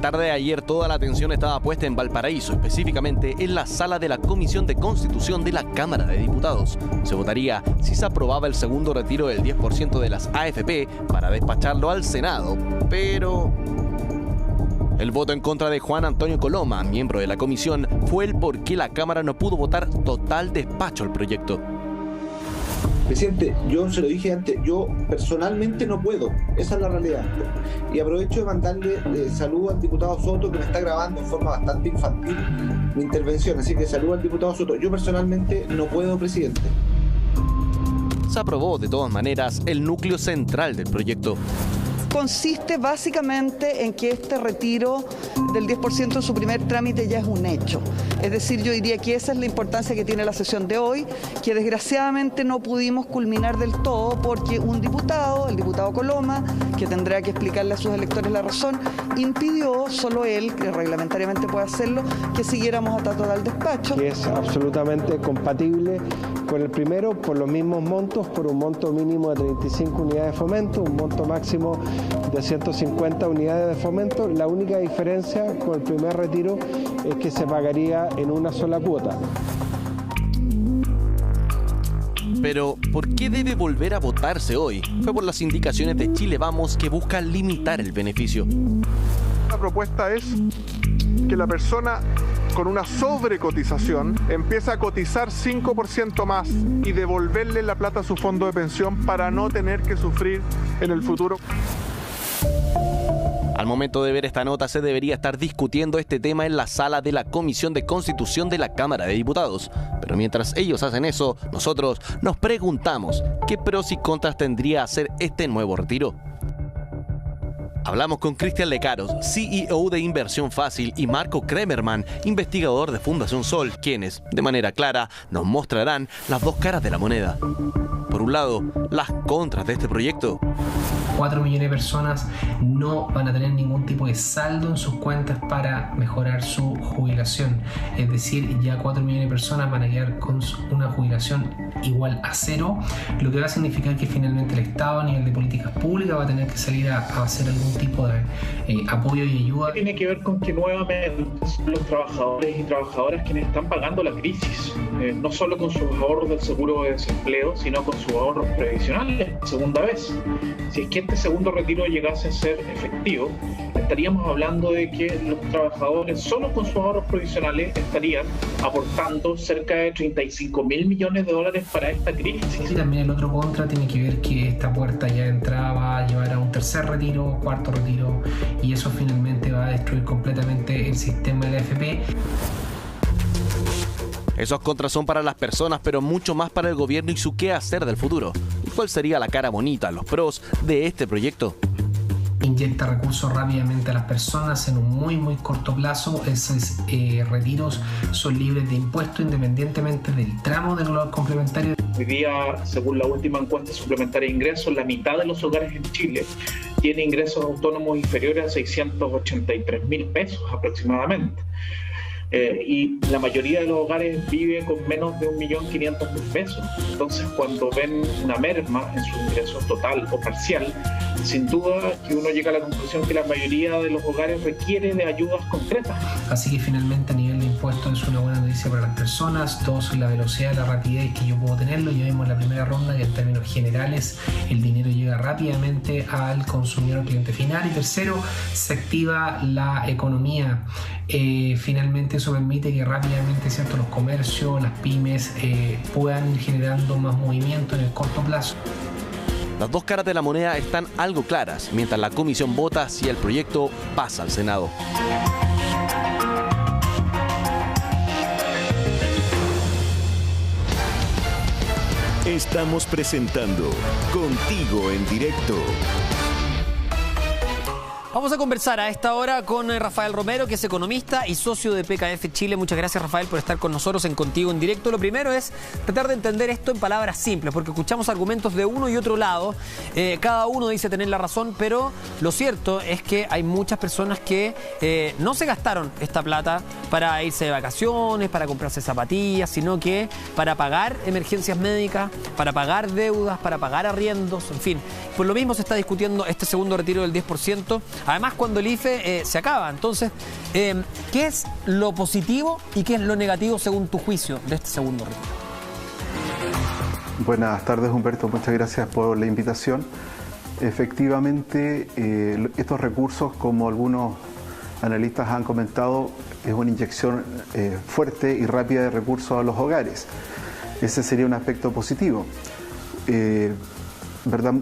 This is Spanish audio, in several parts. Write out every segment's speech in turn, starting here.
tarde de ayer toda la atención estaba puesta en Valparaíso, específicamente en la sala de la Comisión de Constitución de la Cámara de Diputados. Se votaría si se aprobaba el segundo retiro del 10% de las AFP para despacharlo al Senado, pero el voto en contra de Juan Antonio Coloma, miembro de la comisión, fue el por qué la Cámara no pudo votar total despacho al proyecto. Presidente, yo se lo dije antes, yo personalmente no puedo, esa es la realidad. Y aprovecho de mandarle salud al diputado Soto, que me está grabando en forma bastante infantil mi intervención, así que salud al diputado Soto. Yo personalmente no puedo, presidente. Se aprobó de todas maneras el núcleo central del proyecto. Consiste básicamente en que este retiro del 10% en su primer trámite ya es un hecho. Es decir, yo diría que esa es la importancia que tiene la sesión de hoy, que desgraciadamente no pudimos culminar del todo porque un diputado, el diputado Coloma, que tendrá que explicarle a sus electores la razón, impidió, solo él, que reglamentariamente puede hacerlo, que siguiéramos hasta total despacho. Que es absolutamente compatible con el primero por los mismos montos, por un monto mínimo de 35 unidades de fomento, un monto máximo de 150 unidades de fomento. La única diferencia con el primer retiro es que se pagaría en una sola cuota. Pero, ¿por qué debe volver a votarse hoy? Fue por las indicaciones de Chile Vamos, que busca limitar el beneficio. La propuesta es que la persona con una sobrecotización empieza a cotizar 5% más y devolverle la plata a su fondo de pensión para no tener que sufrir en el futuro. Al momento de ver esta nota se debería estar discutiendo este tema en la sala de la Comisión de Constitución de la Cámara de Diputados. Pero mientras ellos hacen eso, nosotros nos preguntamos qué pros y contras tendría hacer este nuevo retiro. Hablamos con Cristian Lecaros, CEO de Inversión Fácil, y Marco Kremerman, investigador de Fundación Sol, quienes, de manera clara, nos mostrarán las dos caras de la moneda. Por un lado, las contras de este proyecto. 4 millones de personas no van a tener ningún tipo de saldo en sus cuentas para mejorar su jubilación. Es decir, ya 4 millones de personas van a quedar con una jubilación igual a cero, lo que va a significar que finalmente el Estado a nivel de políticas públicas va a tener que salir a hacer algún tipo de apoyo y ayuda. Tiene que ver con que nuevamente son los trabajadores y trabajadoras quienes están pagando la crisis, no solo con sus ahorros del seguro de desempleo, sino con sus ahorros previsionales, segunda vez. Si es que este segundo retiro llegase a ser efectivo, estaríamos hablando de que los trabajadores solo con sus ahorros provisionales estarían aportando cerca de 35.000 millones de dólares para esta crisis. Y también el otro contra tiene que ver que esta puerta ya de entrada va a llevar a un tercer retiro, cuarto retiro, y eso finalmente va a destruir completamente el sistema de la AFP. Esos contras son para las personas, pero mucho más para el gobierno y su qué hacer del futuro. ¿Y cuál sería la cara bonita, los pros de este proyecto? Inyecta recursos rápidamente a las personas en un muy corto plazo. Esos retiros son libres de impuestos independientemente del tramo del global complementario. Hoy día, según la última encuesta suplementaria de ingresos, la mitad de los hogares en Chile tiene ingresos autónomos inferiores a 683.000 pesos aproximadamente. Y la mayoría de los hogares vive con menos de 1.500.000 pesos. Entonces, cuando ven una merma en su ingreso total o parcial, sin duda que uno llega a la conclusión que la mayoría de los hogares requiere de ayudas concretas. Así que finalmente a nivel de impuestos es una buena noticia para las personas. Dos, la velocidad, la rapidez que yo puedo tenerlo. Ya vimos en la primera ronda que en términos generales el dinero llega rápidamente al consumidor, cliente final. Y tercero, se activa la economía. Finalmente eso permite que rápidamente, ¿cierto?, los comercios, las pymes puedan ir generando más movimiento en el corto plazo. Las dos caras de la moneda están algo claras, mientras la comisión vota si el proyecto pasa al Senado. Estamos presentando Contigo en Directo. Vamos a conversar a esta hora con Rafael Romero, que es economista y socio de PKF Chile. Muchas gracias, Rafael, por estar con nosotros en Contigo en Directo. Lo primero es tratar de entender esto en palabras simples, porque escuchamos argumentos de uno y otro lado. Cada uno dice tener la razón, pero lo cierto es que hay muchas personas que no se gastaron esta plata para irse de vacaciones, para comprarse zapatillas, sino que para pagar emergencias médicas, para pagar deudas, para pagar arriendos, en fin. Por lo mismo se está discutiendo este segundo retiro del 10%. Además, cuando el IFE se acaba. Entonces, ¿qué es lo positivo y qué es lo negativo según tu juicio de este segundo retiro? Buenas tardes, Humberto. Muchas gracias por la invitación. Efectivamente, estos recursos, como algunos analistas han comentado, es una inyección fuerte y rápida de recursos a los hogares. Ese sería un aspecto positivo. ¿Verdad?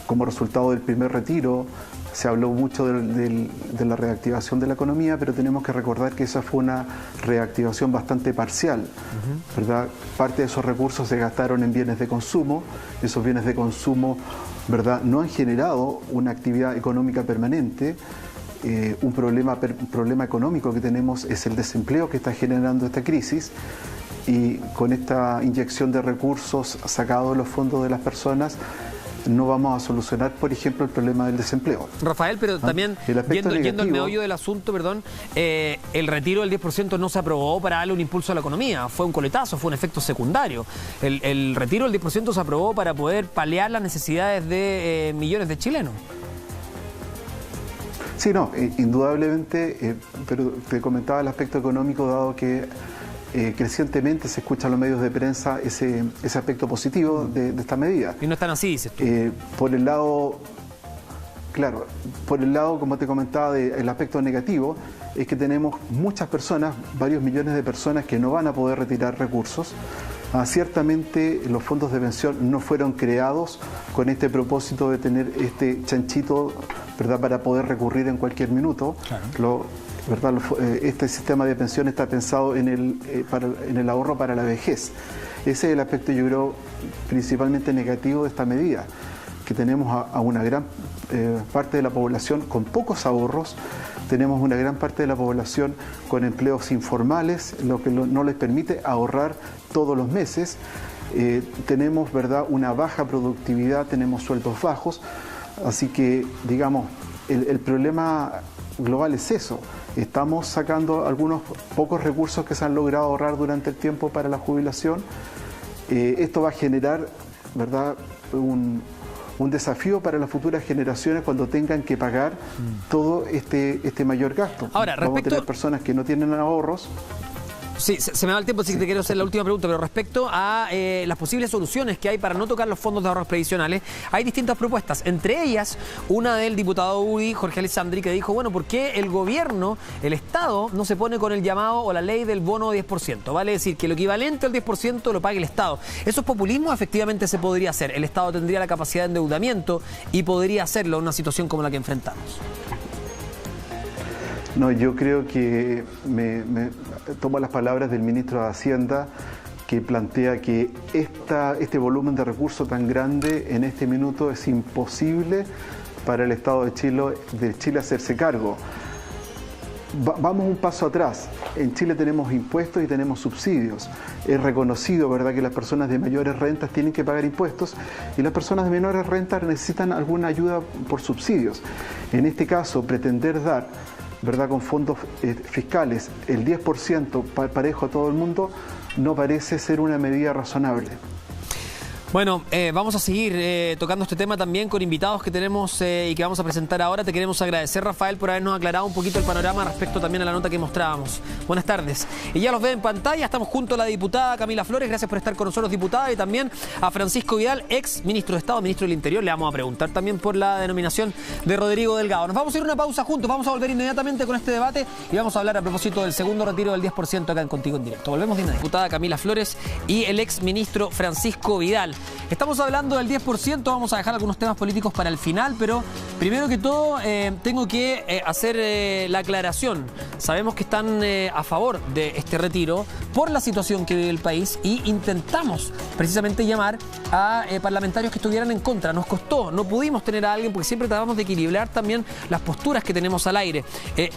Como resultado del primer retiro, se habló mucho de la reactivación de la economía, pero tenemos que recordar que esa fue una reactivación bastante parcial, ¿verdad? Parte de esos recursos se gastaron en bienes de consumo. Esos bienes de consumo, ¿verdad?, no han generado una actividad económica permanente. Un problema económico que tenemos es el desempleo que está generando esta crisis, y con esta inyección de recursos sacados de los fondos de las personas no vamos a solucionar, por ejemplo, el problema del desempleo. Rafael, pero también, yendo al meollo del asunto, perdón, el retiro del 10% no se aprobó para darle un impulso a la economía, fue un coletazo, fue un efecto secundario. El retiro del 10% se aprobó para poder paliar las necesidades de millones de chilenos. Sí, no, indudablemente, pero te comentaba el aspecto económico, dado que crecientemente se escucha en los medios de prensa ese aspecto positivo de esta medida. Y no están así, dices tú. Por el lado, claro, por el lado, como te comentaba, el aspecto negativo, es que tenemos muchas personas, varios millones de personas que no van a poder retirar recursos. Ciertamente los fondos de pensión no fueron creados con este propósito de tener este chanchito, ¿verdad?, para poder recurrir en cualquier minuto. Claro. ¿Verdad? Este sistema de pensión está pensado en el ahorro para la vejez. Ese es el aspecto, yo creo, principalmente negativo de esta medida, que tenemos a una gran parte de la población con pocos ahorros, tenemos una gran parte de la población con empleos informales, lo que no les permite ahorrar todos los meses. Tenemos, ¿verdad?, una baja productividad, tenemos sueldos bajos, así que, digamos, el problema global es eso. Estamos sacando algunos pocos recursos que se han logrado ahorrar durante el tiempo para la jubilación. Esto va a generar, ¿verdad?, un desafío para las futuras generaciones cuando tengan que pagar todo este mayor gasto. Ahora, vamos a tener personas que no tienen ahorros. Sí, se me va el tiempo, así que te quiero hacer la última pregunta, pero respecto a las posibles soluciones que hay para no tocar los fondos de ahorros previsionales, hay distintas propuestas, entre ellas una del diputado UDI, Jorge Alessandri, que dijo, bueno, ¿por qué el gobierno, el Estado, no se pone con el llamado o la ley del bono 10%? Vale decir, que lo equivalente al 10% lo pague el Estado. ¿Eso es populismo? Efectivamente se podría hacer. El Estado tendría la capacidad de endeudamiento y podría hacerlo en una situación como la que enfrentamos. No, yo creo que me tomo las palabras del ministro de Hacienda, que plantea que este volumen de recursos tan grande en este minuto es imposible para el Estado de Chile hacerse cargo. Vamos un paso atrás. En Chile tenemos impuestos y tenemos subsidios. Es reconocido, ¿verdad?, que las personas de mayores rentas tienen que pagar impuestos y las personas de menores rentas necesitan alguna ayuda por subsidios. En este caso, pretender dar, ¿verdad?, con fondos fiscales el 10% parejo a todo el mundo no parece ser una medida razonable. Bueno, vamos a seguir tocando este tema también con invitados que tenemos y que vamos a presentar ahora. Te queremos agradecer, Rafael, por habernos aclarado un poquito el panorama respecto también a la nota que mostrábamos. Buenas tardes. Y ya los ve en pantalla, estamos junto a la diputada Camila Flores. Gracias por estar con nosotros, diputada, y también a Francisco Vidal, ex ministro de Estado, ministro del Interior. Le vamos a preguntar también por la denominación de Rodrigo Delgado. Nos vamos a ir a una pausa juntos, vamos a volver inmediatamente con este debate y vamos a hablar a propósito del segundo retiro del 10% acá en Contigo en Directo. Volvemos de inmediato. Diputada Camila Flores y el ex ministro Francisco Vidal. Estamos hablando del 10%, vamos a dejar algunos temas políticos para el final, pero primero que todo tengo que hacer la aclaración. Sabemos que están a favor de este retiro por la situación que vive el país y intentamos precisamente llamar a parlamentarios que estuvieran en contra. Nos costó, no pudimos tener a alguien porque siempre tratamos de equilibrar también las posturas que tenemos al aire.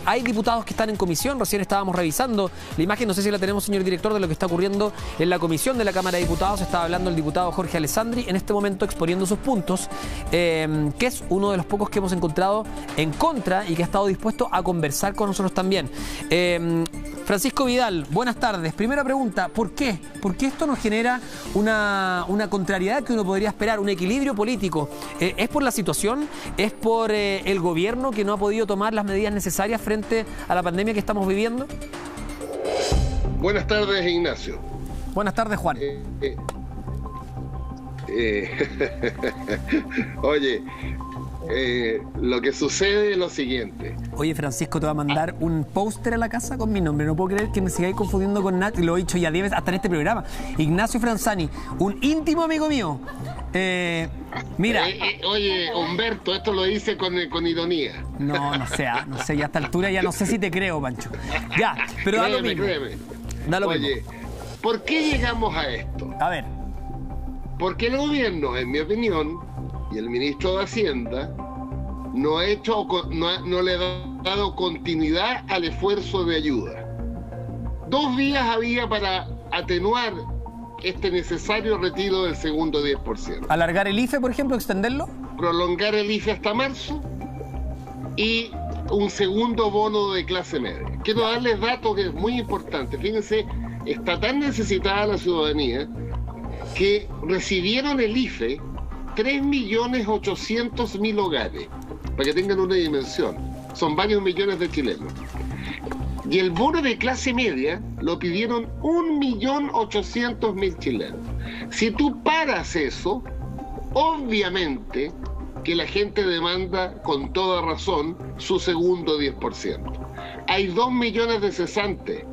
Hay diputados que están en comisión, recién estábamos revisando la imagen, no sé si la tenemos, señor director, de lo que está ocurriendo en la comisión de la Cámara de Diputados. Estaba hablando el diputado Jorge Alessandri en este momento exponiendo sus puntos, que es uno de los pocos que hemos encontrado en contra y que ha estado dispuesto a conversar con nosotros también. Francisco Vidal, buenas tardes. Primera pregunta, ¿por qué? ¿Por qué esto nos genera una contrariedad que uno podría esperar, un equilibrio político? ¿Es por la situación? ¿Es por el gobierno que no ha podido tomar las medidas necesarias frente a la pandemia que estamos viviendo? Buenas tardes, Ignacio. Buenas tardes, Juan. Oye, lo que sucede es lo siguiente. Oye, Francisco, te va a mandar un póster a la casa con mi nombre. No puedo creer que me sigáis confundiendo con Nat, y lo he dicho ya 10 veces hasta en este programa. Ignacio Franzani, un íntimo amigo mío. Mira. Oye, Humberto, esto lo hice con ironía. No sé, ya a esta altura ya no sé si te creo, Pancho. Ya, pero da lo mismo. Créeme. Da lo mismo. Oye, ¿por qué llegamos a esto? A ver. Porque el gobierno, en mi opinión, y el ministro de Hacienda, no le ha dado continuidad al esfuerzo de ayuda. 2 días había para atenuar este necesario retiro del segundo 10%. ¿Alargar el IFE, por ejemplo, extenderlo? Prolongar el IFE hasta marzo y un segundo bono de clase media. Quiero darles datos que es muy importante. Fíjense, está tan necesitada la ciudadanía que recibieron el IFE 3.800.000 hogares, para que tengan una dimensión. Son varios millones de chilenos. Y el bono de clase media lo pidieron 1.800.000 chilenos. Si tú paras eso, obviamente que la gente demanda con toda razón su segundo 10%. Hay 2 millones de cesantes,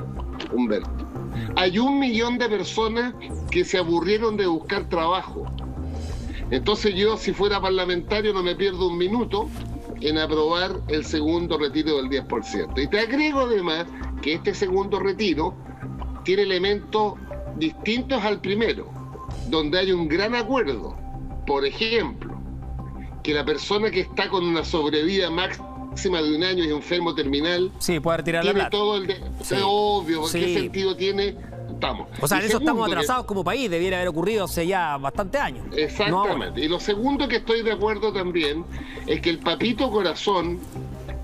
Humberto. Hay 1 millón de personas que se aburrieron de buscar trabajo. Entonces yo, si fuera parlamentario, no me pierdo un minuto en aprobar el segundo retiro del 10%. Y te agrego además que este segundo retiro tiene elementos distintos al primero, donde hay un gran acuerdo. Por ejemplo, que la persona que está con una sobrevida máxima de 1 año y enfermo terminal, sí, puede retirar la plata. Todo el sí. Obvio, sí. ¿Qué sentido tiene? Estamos. O sea, en eso estamos segundo, atrasados como país, debiera haber ocurrido hace ya bastantes años. Exactamente. Y lo segundo que estoy de acuerdo también es que el papito corazón,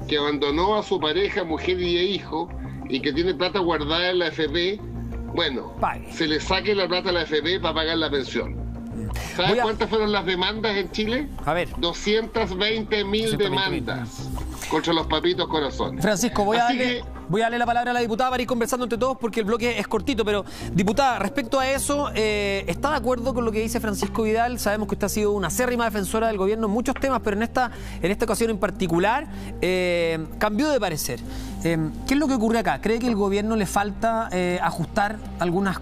que abandonó a su pareja, mujer y hijo, y que tiene plata guardada en la AFP, bueno, se le saque la plata a la AFP para pagar la pensión. ¿Sabes cuántas fueron las demandas en Chile? A ver. 220.000 demandas contra los papitos corazón. Francisco, voy a darle la palabra a la diputada para ir conversando entre todos porque el bloque es cortito, pero diputada, respecto a eso, ¿está de acuerdo con lo que dice Francisco Vidal? Sabemos que usted ha sido una acérrima defensora del gobierno en muchos temas, pero en esta ocasión en particular cambió de parecer. ¿Qué es lo que ocurre acá? ¿Cree que el gobierno le falta ajustar algunas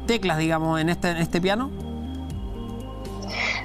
teclas, digamos, en este piano?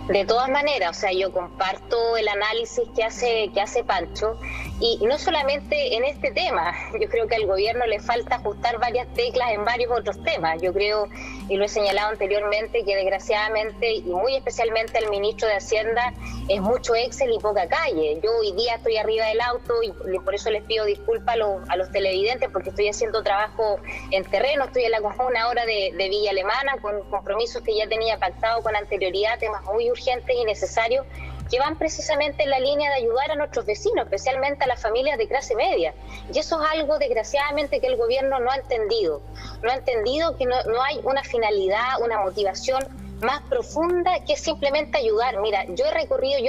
De todas maneras, o sea, yo comparto el análisis que hace Pancho, y no solamente en este tema. Yo creo que al gobierno le falta ajustar varias teclas en varios otros temas. Yo creo, y lo he señalado anteriormente, que desgraciadamente, y muy especialmente el ministro de Hacienda, es mucho Excel y poca calle. Yo hoy día estoy arriba del auto y por eso les pido disculpas a los televidentes, porque estoy haciendo trabajo en terreno, estoy en la comuna ahora de Villa Alemana, con compromisos que ya tenía pactado con anterioridad, temas muy urgentes y necesarios, que van precisamente en la línea de ayudar a nuestros vecinos, especialmente a las familias de clase media. Y eso es algo, desgraciadamente, que el gobierno no ha entendido. No ha entendido que no hay una finalidad, una motivación más profunda que simplemente ayudar. Mira, yo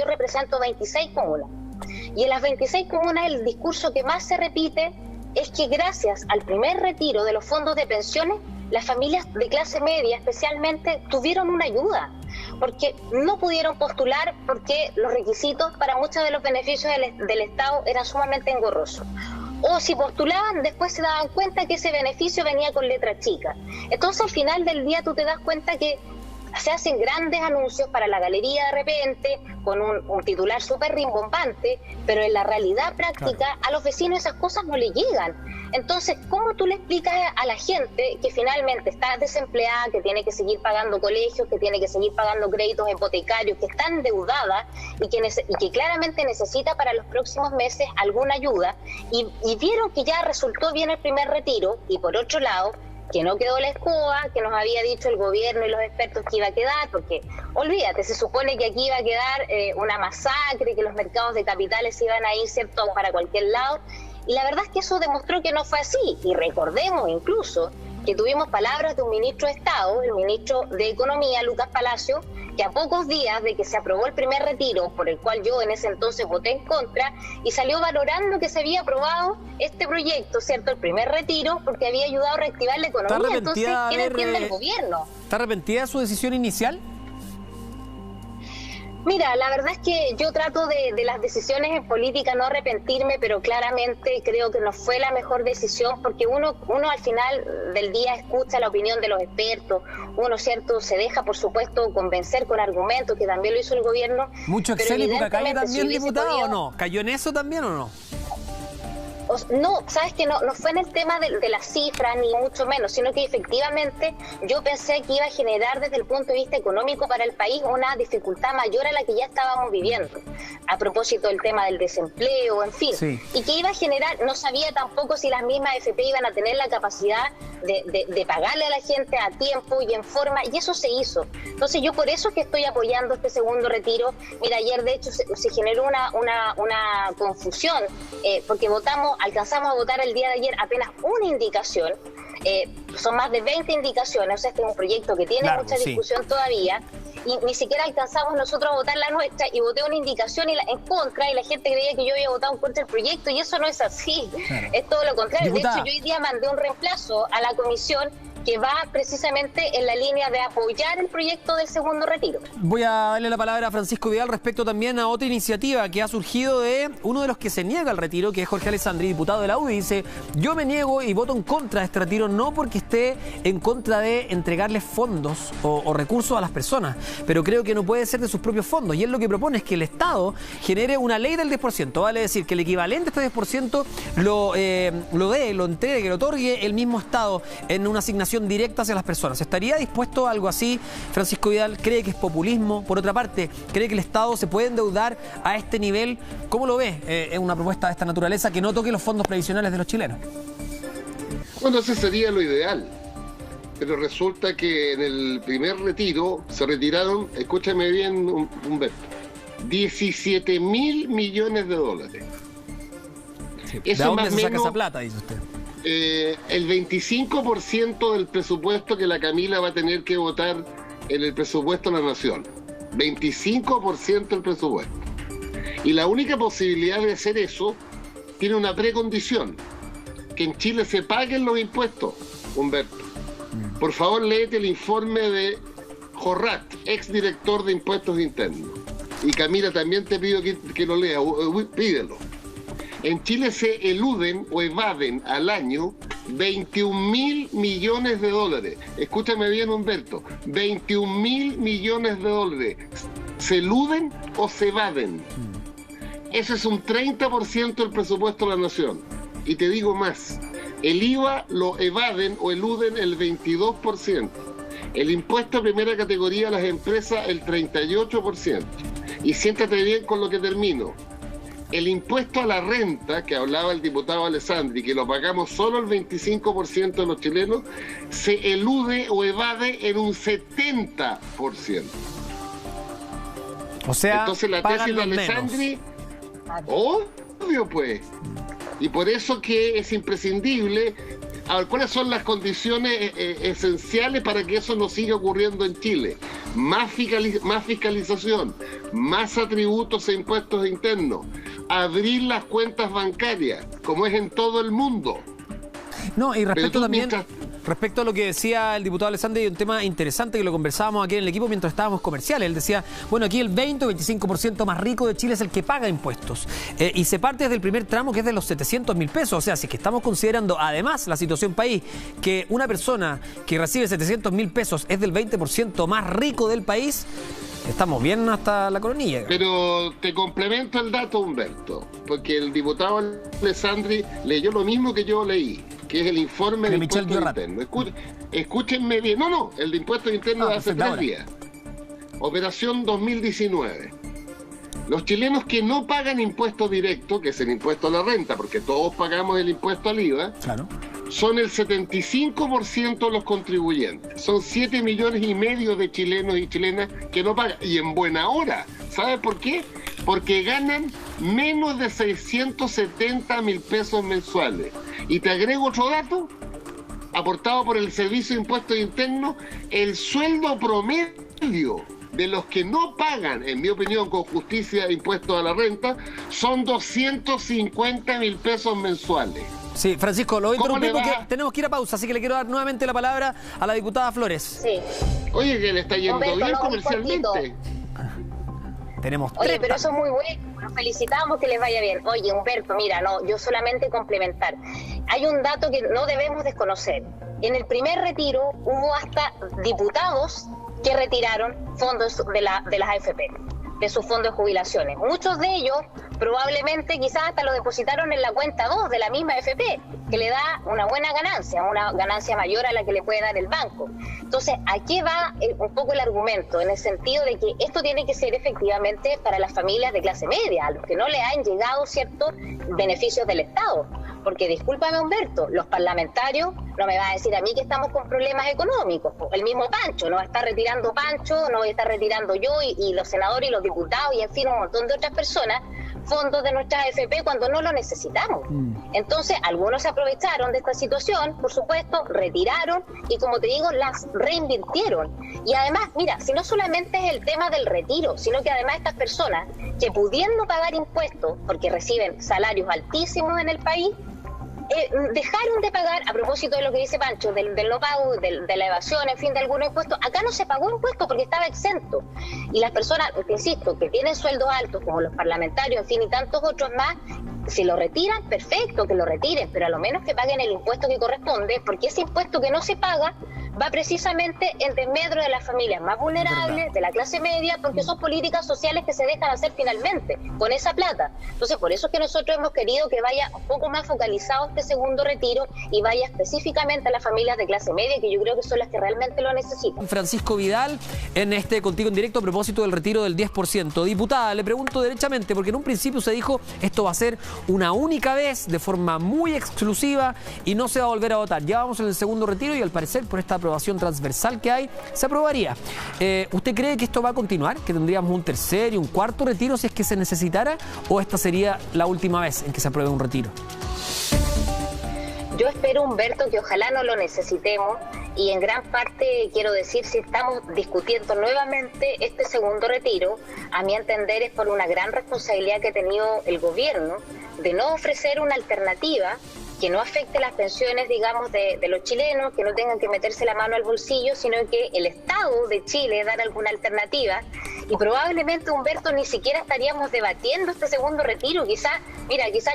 represento 26 comunas. Y en las 26 comunas el discurso que más se repite es que gracias al primer retiro de los fondos de pensiones, las familias de clase media especialmente tuvieron una ayuda, porque no pudieron postular porque los requisitos para muchos de los beneficios del Estado eran sumamente engorrosos. O si postulaban, después se daban cuenta que ese beneficio venía con letra chica. Entonces al final del día tú te das cuenta que se hacen grandes anuncios para la galería de repente, con un titular súper rimbombante, pero en la realidad práctica a los vecinos esas cosas no le llegan. Entonces, ¿cómo tú le explicas a la gente que finalmente está desempleada, que tiene que seguir pagando colegios, que tiene que seguir pagando créditos hipotecarios, que está endeudada y que claramente necesita para los próximos meses alguna ayuda, y vieron que ya resultó bien el primer retiro, y por otro lado, que no quedó la escoba, que nos había dicho el gobierno y los expertos que iba a quedar, porque olvídate, se supone que aquí iba a quedar una masacre, que los mercados de capitales iban a ir, ¿cierto?, para cualquier lado, Y la verdad es que eso demostró que no fue así. Y recordemos incluso que tuvimos palabras de un ministro de Estado, el ministro de Economía, Lucas Palacio, que a pocos días de que se aprobó el primer retiro, por el cual yo en ese entonces voté en contra, y salió valorando que se había aprobado este proyecto, ¿cierto? El primer retiro, porque había ayudado a reactivar la economía. Entonces, ¿quién entiende el gobierno? ¿Está arrepentida de su decisión inicial? Mira, la verdad es que yo trato de las decisiones en política no arrepentirme, pero claramente creo que no fue la mejor decisión, porque uno al final del día escucha la opinión de los expertos, uno, ¿cierto?, se deja, por supuesto, convencer con argumentos, que también lo hizo el gobierno. ¿Mucho Excel y poca calle también, diputado, o no? ¿Cayó en eso también o no? No, sabes que no fue en el tema de las cifras, ni mucho menos, sino que efectivamente yo pensé que iba a generar desde el punto de vista económico para el país una dificultad mayor a la que ya estábamos viviendo, a propósito del tema del desempleo, en fin, sí. Y que iba a generar, no sabía tampoco si las mismas AFP iban a tener la capacidad de pagarle a la gente a tiempo y en forma, y eso se hizo. Entonces yo por eso es que estoy apoyando este segundo retiro. Mira, ayer de hecho se generó una confusión, porque alcanzamos a votar el día de ayer apenas una indicación, son más de 20 indicaciones, o sea, este es un proyecto que tiene mucha discusión todavía, y ni siquiera alcanzamos nosotros a votar la nuestra, y voté una indicación en contra, y la gente creía que yo había votado en contra del proyecto, y eso no es así, es todo lo contrario. Diputada. De hecho, yo hoy día mandé un reemplazo a la comisión que va precisamente en la línea de apoyar el proyecto del segundo retiro. Voy a darle la palabra a Francisco Vidal respecto también a otra iniciativa que ha surgido de uno de los que se niega al retiro, que es Jorge Alessandri, diputado de la UDI. Dice, yo me niego y voto en contra de este retiro, no porque esté en contra de entregarle fondos o recursos a las personas, pero creo que no puede ser de sus propios fondos. Y él lo que propone es que el Estado genere una ley del 10%, vale decir, que el equivalente a este 10% lo entregue, que lo otorgue el mismo Estado en una asignación directa hacia las personas. ¿Estaría dispuesto a algo así, Francisco Vidal? ¿Cree que es populismo? Por otra parte, ¿cree que el Estado se puede endeudar a este nivel? ¿Cómo lo ve? Es una propuesta de esta naturaleza que no toque los fondos previsionales de los chilenos. Bueno, ese sería lo ideal. Pero resulta que en el primer retiro se retiraron, escúchame bien, Humberto, 17.000 millones de dólares. Sí. ¿De dónde se saca esa plata, dice usted? El 25% del presupuesto que la Camila va a tener que votar en el presupuesto de la Nación. 25% del presupuesto. Y la única posibilidad de hacer eso tiene una precondición: que en Chile se paguen los impuestos, Humberto. Por favor, léete el informe de Jorrat, exdirector de Impuestos Internos. Y Camila, también te pido que lo leas, pídelo. En Chile se eluden o evaden al año 21.000 millones de dólares. Escúchame bien, Humberto, 21.000 millones de dólares. ¿Se eluden o se evaden? Ese es un 30% del presupuesto de la Nación. Y te digo más, el IVA lo evaden o eluden el 22%. El impuesto a primera categoría a las empresas el 38%. Y siéntate bien con lo que termino. El impuesto a la renta, que hablaba el diputado Alessandri, que lo pagamos solo el 25% de los chilenos, se elude o evade en un 70%. O sea, entonces la tesis de Alessandri, obvio pues, y por eso que es imprescindible. A ver, ¿cuáles son las condiciones esenciales para que eso no siga ocurriendo en Chile? Más fiscalización, más atributos e impuestos internos, abrir las cuentas bancarias, como es en todo el mundo. No, y respecto también... Respecto a lo que decía el diputado Alessandri, hay un tema interesante que lo conversábamos aquí en el equipo mientras estábamos comerciales. Él decía, bueno, aquí el 20 o 25% más rico de Chile es el que paga impuestos. Y se parte desde el primer tramo, que es de los 700.000 pesos. O sea, si es que estamos considerando además la situación país, que una persona que recibe 700.000 pesos es del 20% más rico del país, estamos bien hasta la coronilla. Pero te complemento el dato, Humberto, porque el diputado Alessandri leyó lo mismo que yo leí, que es el informe de impuestos internos. Escúchenme bien. No, el de impuestos internos de hace 3 días. Operación 2019. Los chilenos que no pagan impuesto directo, que es el impuesto a la renta, porque todos pagamos el impuesto al IVA, claro, son el 75% de los contribuyentes. Son 7,5 millones de chilenos y chilenas que no pagan. Y en buena hora. ¿Sabe por qué? Porque ganan menos de 670.000 pesos mensuales. Y te agrego otro dato, aportado por el Servicio de Impuestos Internos, el sueldo promedio de los que no pagan, en mi opinión, con justicia impuestos a la renta, son 250.000 pesos mensuales. Sí, Francisco, lo interrumpí porque tenemos que ir a pausa, así que le quiero dar nuevamente la palabra a la diputada Flores. Sí. Oye, que le está yendo bien comercialmente. Tenemos Oye, pero eso es muy bueno, nos felicitamos, que les vaya bien. Oye, Humberto, mira, no, yo solamente complementar. Hay un dato que no debemos desconocer. En el primer retiro hubo hasta diputados que retiraron fondos de las AFP, de sus fondos de jubilaciones. Muchos de ellos probablemente quizás hasta lo depositaron en la cuenta 2 de la misma AFP, que le da una buena ganancia, una ganancia mayor a la que le puede dar el banco. Entonces, aquí va un poco el argumento, en el sentido de que esto tiene que ser efectivamente para las familias de clase media, a los que no le han llegado ciertos beneficios del Estado. Porque, discúlpame, Humberto, los parlamentarios no me va a decir a mí que estamos con problemas económicos. El mismo Pancho, no va a estar retirando Pancho, no voy a estar retirando yo y los senadores y los diputados y, en fin, un montón de otras personas fondos de nuestras AFP cuando no lo necesitamos. Entonces, algunos se aprovecharon de esta situación, por supuesto, retiraron y, como te digo, las reinvirtieron. Y además, mira, si no solamente es el tema del retiro, sino que además estas personas que pudiendo pagar impuestos, porque reciben salarios altísimos en el país, dejaron de pagar, a propósito de lo que dice Pancho, del no pago, de la evasión, en fin, de algunos impuestos. Acá no se pagó impuesto porque estaba exento. Y las personas, te insisto, que tienen sueldos altos, como los parlamentarios, en fin, y tantos otros más, si lo retiran, perfecto, que lo retiren, pero a lo menos que paguen el impuesto que corresponde, porque ese impuesto que no se paga va precisamente en desmedro de las familias más vulnerables, de la clase media, porque son políticas sociales que se dejan hacer finalmente con esa plata. Entonces, por eso es que nosotros hemos querido que vaya un poco más focalizado este segundo retiro y vaya específicamente a las familias de clase media, que yo creo que son las que realmente lo necesitan. Francisco Vidal, en Contigo en Directo, a propósito del retiro del 10%. Diputada, le pregunto derechamente, porque en un principio se dijo esto va a ser una única vez, de forma muy exclusiva, y no se va a volver a votar. Ya vamos en el segundo retiro y al parecer, por esta aprobación transversal que hay, se aprobaría. ¿Usted cree que esto va a continuar? ¿Que tendríamos un tercer y un cuarto retiro si es que se necesitara? ¿O esta sería la última vez en que se apruebe un retiro? Yo espero, Humberto, que ojalá no lo necesitemos, y en gran parte quiero decir, si estamos discutiendo nuevamente este segundo retiro, a mi entender es por una gran responsabilidad que ha tenido el gobierno de no ofrecer una alternativa que no afecte las pensiones, digamos, de los chilenos, que no tengan que meterse la mano al bolsillo, sino que el Estado de Chile dar alguna alternativa. Y probablemente, Humberto, ni siquiera estaríamos debatiendo este segundo retiro. Quizás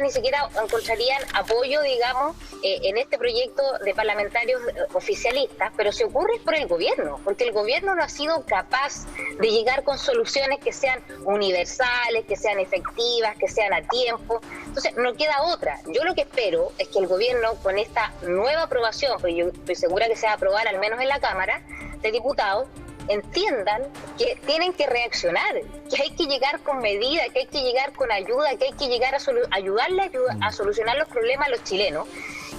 ni siquiera encontrarían apoyo, digamos, en este proyecto de parlamentarios oficialistas, pero se ocurre por el gobierno, porque el gobierno no ha sido capaz de llegar con soluciones que sean universales, que sean efectivas, que sean a tiempo. Entonces, no queda otra. Yo lo que espero es que el gobierno, con esta nueva aprobación, porque yo estoy segura que se va a aprobar al menos en la Cámara de Diputados, entiendan que tienen que reaccionar, que hay que llegar con medidas, que hay que llegar con ayuda, que hay que llegar a ayudarle a solucionar los problemas a los chilenos.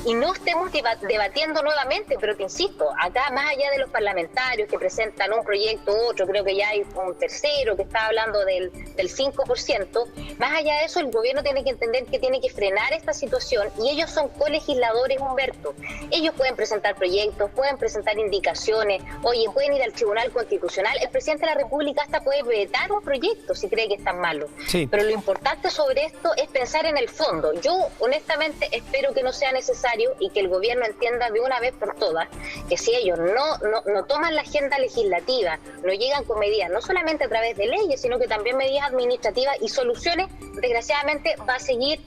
Y no estemos debatiendo nuevamente, pero te insisto, acá más allá de los parlamentarios que presentan un proyecto u otro, creo que ya hay un tercero que está hablando del 5%, más allá de eso el gobierno tiene que entender que tiene que frenar esta situación, y ellos son colegisladores, Humberto. Ellos pueden presentar proyectos, pueden presentar indicaciones, oye, pueden ir al Tribunal Constitucional, el presidente de la República hasta puede vetar un proyecto si cree que es tan malo. Sí. Pero lo importante sobre esto es pensar en el fondo. Yo honestamente espero que no sea necesario y que el gobierno entienda de una vez por todas que si ellos no toman la agenda legislativa, no llegan con medidas, no solamente a través de leyes, sino que también medidas administrativas y soluciones, desgraciadamente va a seguir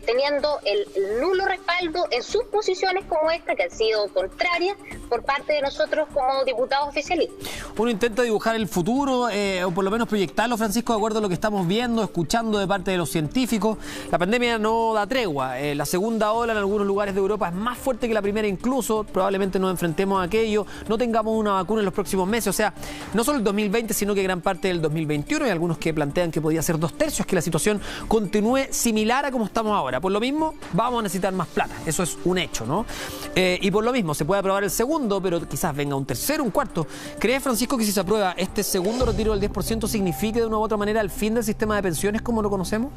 teniendo el nulo respaldo en sus posiciones como esta, que han sido contrarias por parte de nosotros como diputados oficialistas. Uno intenta dibujar el futuro, o por lo menos proyectarlo, Francisco, de acuerdo a lo que estamos viendo, escuchando de parte de los científicos. La pandemia no da tregua. La segunda ola en algunos lugares de Europa es más fuerte que la primera incluso. Probablemente nos enfrentemos a aquello. No tengamos una vacuna en los próximos meses. O sea, no solo el 2020, sino que gran parte del 2021. Hay algunos que plantean que podría ser 2/3, que la situación continúe similar a como estamos ahora. Por lo mismo, vamos a necesitar más plata. Eso es un hecho, ¿no? Y por lo mismo, se puede aprobar el segundo, pero quizás venga un tercero, un cuarto. ¿Crees, Francisco, que si se aprueba este segundo retiro del 10% signifique de una u otra manera el fin del sistema de pensiones como lo conocemos?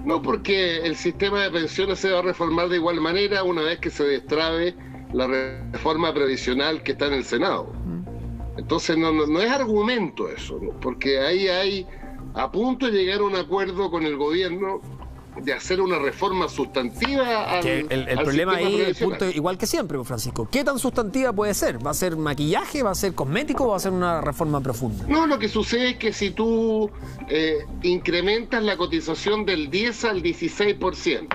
No, porque el sistema de pensiones se va a reformar de igual manera una vez que se destrabe la reforma previsional que está en el Senado. Entonces no es argumento eso, ¿no? Porque ahí hay a punto de llegar a un acuerdo con el gobierno de hacer una reforma sustantiva el problema ahí, punto, igual que siempre, Francisco. ¿Qué tan sustantiva puede ser? ¿Va a ser maquillaje? ¿Va a ser cosmético? ¿O va a ser una reforma profunda? No, lo que sucede es que si tú incrementas la cotización del 10 al 16%,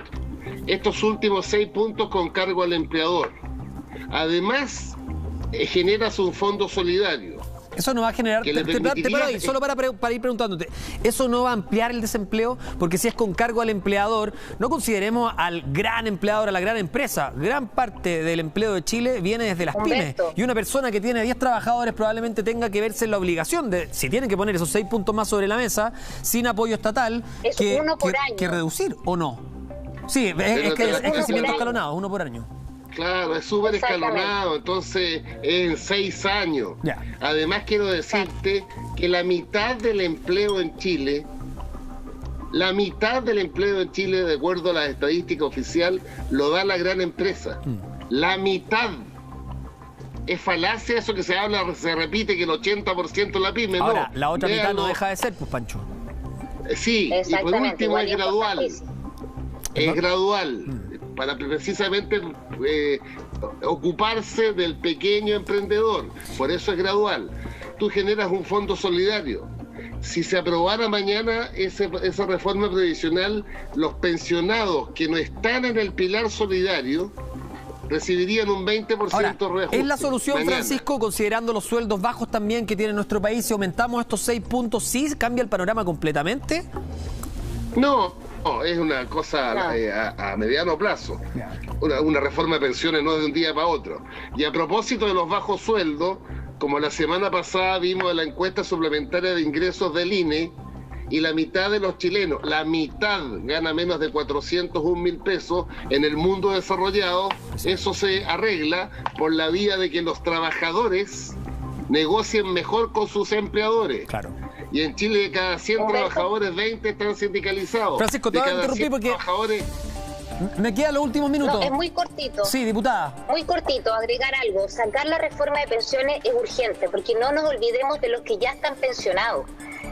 estos últimos 6 puntos con cargo al empleador, además generas un fondo solidario. Eso no va a generar, solo para ir preguntándote, ¿eso no va a ampliar el desempleo? Porque si es con cargo al empleador, no consideremos al gran empleador, a la gran empresa. Gran parte del empleo de Chile viene desde las pymes. Y una persona que tiene 10 trabajadores probablemente tenga que verse en la obligación de, si tienen que poner esos 6 puntos más sobre la mesa, sin apoyo estatal, que reducir, ¿o no? Sí, es crecimiento escalonado, 1 por año. Claro, es súper escalonado, entonces en 6 años. Además quiero decirte que la mitad del empleo en Chile, de acuerdo a la estadística oficial, lo da la gran empresa. La mitad. Es falacia eso que se habla, se repite que el 80% la pyme. Ahora, no, la otra mitad no deja de ser, pues, Pancho. Sí, y por último es gradual. Es gradual. Para precisamente ocuparse del pequeño emprendedor. Por eso es gradual. Tú generas un fondo solidario. Si se aprobara mañana esa reforma previsional, los pensionados que no están en el pilar solidario recibirían un 20% reajuste. ¿Es la solución, mañana, Francisco, considerando los sueldos bajos también que tiene nuestro país, si aumentamos estos 6 puntos, sí cambia el panorama completamente? No, es una cosa a mediano plazo. Una reforma de pensiones no es de un día para otro. Y a propósito de los bajos sueldos, como la semana pasada vimos la encuesta suplementaria de ingresos del INE, y la mitad de los chilenos, la mitad gana menos de 401.000 pesos en el mundo desarrollado, eso se arregla por la vía de que los trabajadores negocien mejor con sus empleadores. Claro. Y en Chile de cada 100 trabajadores, 20 están sindicalizados. Francisco, te voy a interrumpir porque me quedan los últimos minutos. No, es muy cortito. Sí, diputada. Muy cortito, agregar algo. Sacar la reforma de pensiones es urgente, porque no nos olvidemos de los que ya están pensionados,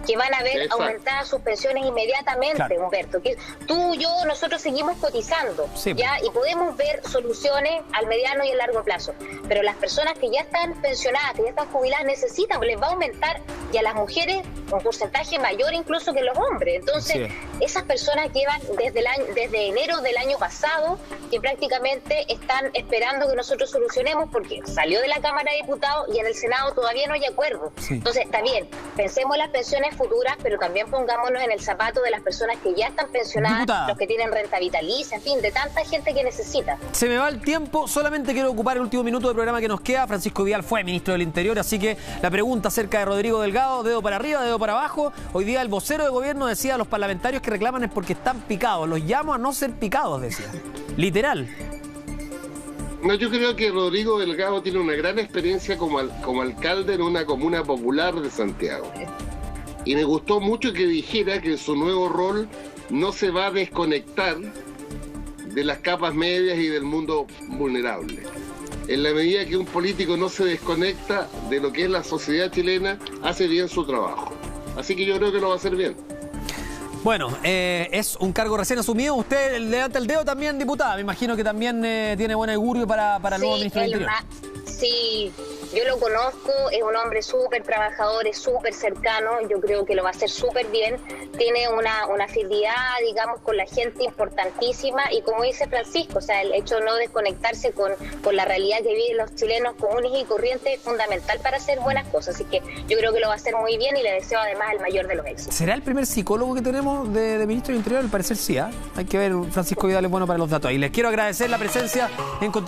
que van a ver aumentadas sus pensiones inmediatamente, Humberto. Que tú, yo, nosotros seguimos cotizando, ¿ya? Y podemos ver soluciones al mediano y el largo plazo. Pero las personas que ya están pensionadas, que ya están jubiladas, necesitan, les va a aumentar, y a las mujeres un porcentaje mayor incluso que los hombres. Entonces, esas personas llevan desde enero del año pasado, que prácticamente están esperando que nosotros solucionemos, porque salió de la Cámara de Diputados y en el Senado todavía no hay acuerdo. Entonces, está bien, pensemos en las pensiones futuras, pero también pongámonos en el zapato de las personas que ya están pensionadas, diputada, los que tienen renta vitalicia, en fin, de tanta gente que necesita. Se me va el tiempo, solamente quiero ocupar el último minuto del programa que nos queda. Francisco Vidal fue ministro del Interior, así que la pregunta acerca de Rodrigo Delgado, dedo para arriba, dedo para abajo. Hoy día el vocero de gobierno decía a los parlamentarios que reclaman es porque están picados. Los llamo a no ser picados, decía. Literal. No, yo creo que Rodrigo Delgado tiene una gran experiencia como alcalde en una comuna popular de Santiago. Y me gustó mucho que dijera que en su nuevo rol no se va a desconectar de las capas medias y del mundo vulnerable. En la medida que un político no se desconecta de lo que es la sociedad chilena, hace bien su trabajo. Así que yo creo que lo va a hacer bien. Bueno, es un cargo recién asumido. Usted levanta el dedo también, diputada. Me imagino que también tiene buen augurio para el nuevo ministro del Interior. Sí, yo lo conozco, es un hombre súper trabajador, es súper cercano, yo creo que lo va a hacer súper bien, tiene una afinidad, digamos, con la gente importantísima, y como dice Francisco, o sea, el hecho de no desconectarse con la realidad que viven los chilenos comunes y corrientes es fundamental para hacer buenas cosas, así que yo creo que lo va a hacer muy bien y le deseo además el mayor de los éxitos. ¿Será el primer psicólogo que tenemos de ministro del Interior? Al parecer sí, ¿eh? Hay que ver, Francisco Vidal es bueno para los datos. Y les quiero agradecer la presencia en Contigo